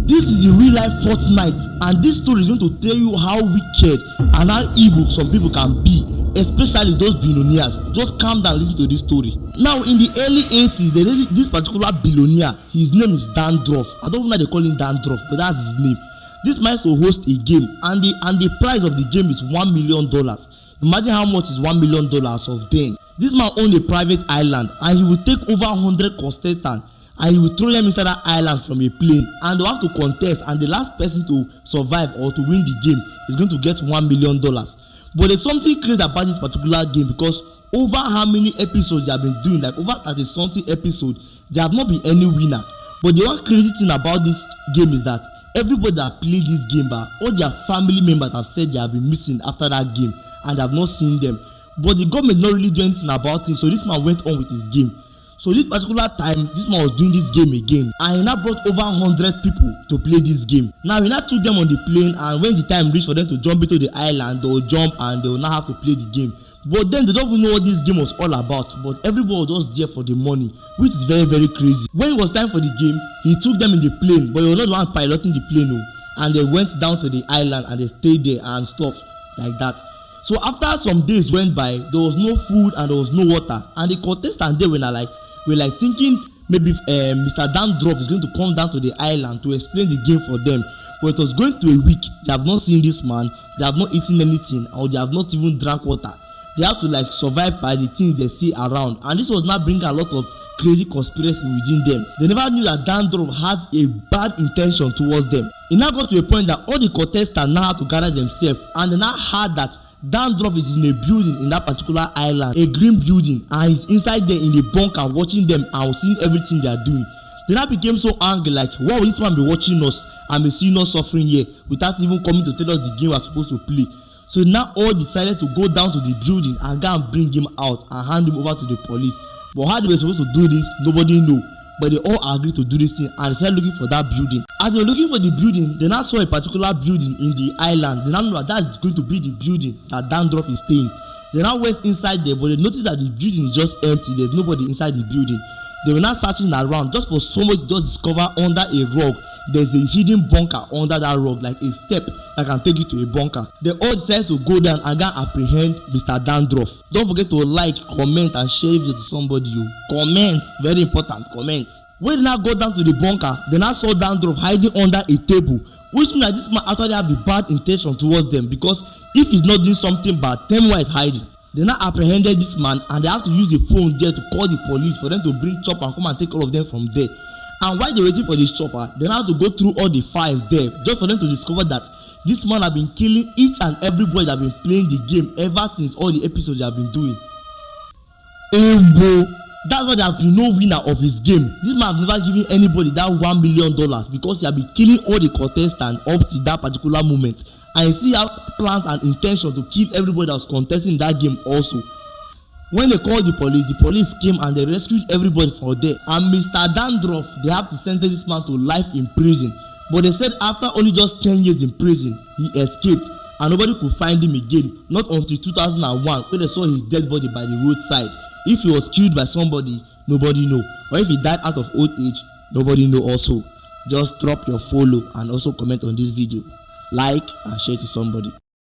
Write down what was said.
This is the real life Fortnite, and this story is going to tell you how wicked and how evil some people can be, especially those billionaires. Just calm down, listen to this story. Now, in the early 80s, this particular billionaire, his name is Dandruff. I don't know why they call him Dandruff, but that's his name. This man used to host a game, and the price of the game is $1 million. Imagine how much is $1 million of then. This man owned a private island, and he would take over 100 contestants, and he will throw them inside that island from a plane, and they have to contest, and the last person to survive or to win the game is going to get $1 million. But there's something crazy about this particular game, because over how many episodes they have been doing, like over 30 something episodes, there have not been any winner. But the one crazy thing about this game is that everybody that played this game, all their family members have said they have been missing after that game and have not seen them. But the government not really do anything about it, so this man went on with his game. So this particular time, this man was doing this game again, and he now brought over 100 people to play this game. Now he now took them on the plane, and when the time reached for them to jump into the island, they will jump and they will now have to play the game. But then they don't even know what this game was all about, but everybody was just there for the money, which is very, very crazy. When it was time for the game, he took them in the plane, but he was not the one piloting the plane, and they went down to the island and they stayed there and stuff like that. So after some days went by, there was no food and there was no water, and the contestants there were like thinking maybe Mr. Dandruff is going to come down to the island to explain the game for them. But it was going to a week. They have not seen this man, they have not eaten anything, or they have not even drank water. They have to survive by the things they see around, and this was not bringing a lot of crazy conspiracy within them. They never knew that Dandruff has a bad intention towards them. It now got to a point that all the contestants now had to gather themselves, and they now heard that Dandruff is in a building in that particular island, a green building, and he's inside there in a bunker watching them and seeing everything they are doing. They now became so angry, like, why would this man be watching us and be seeing us suffering here without even coming to tell us the game we're supposed to play? So now all decided to go down to the building and go and bring him out and hand him over to the police. But how they were supposed to do this, nobody knew. But they all agreed to do this thing and started looking for that building. As they were looking for the building, they now saw a particular building in the island. They now knew that that's going to be the building that Dandruff is staying. They now went inside there, but they noticed that the building is just empty. There's nobody inside the building. They were now searching around just for somebody to just discover under a rug. There's a hidden bunker under that rug, like a step that can take you to a bunker. They all decided to go down and go apprehend Mr. Dandruff. Don't forget to like, comment, and share it to somebody. Comment, very important, comment. When they now go down to the bunker, they now saw Dandruff hiding under a table, which means that this man actually have a bad intention towards them, because if he's not doing something bad, tell me why he's hiding. They now apprehended this man, and they have to use the phone there to call the police for them to bring chopper and come and take all of them from there. And while they're waiting for this chopper, they now have to go through all the files there just for them to discover that this man have been killing each and every boy that have been playing the game ever since all the episodes they have been doing. That's why there have been no winner of his game. This man have never given anybody that $1 million because he have been killing all the contestants up to that particular moment. And he still have plans and intention to kill everybody that was contesting that game also. When they called the police came and they rescued everybody from there. And Mr. Dandruff, they have to sentence this man to life in prison. But they said after only just 10 years in prison, he escaped and nobody could find him again. Not until 2001 when they saw his dead body by the roadside. If he was killed by somebody, nobody know. Or if he died out of old age, nobody know also. Just drop your follow and also comment on this video. Like and share to somebody.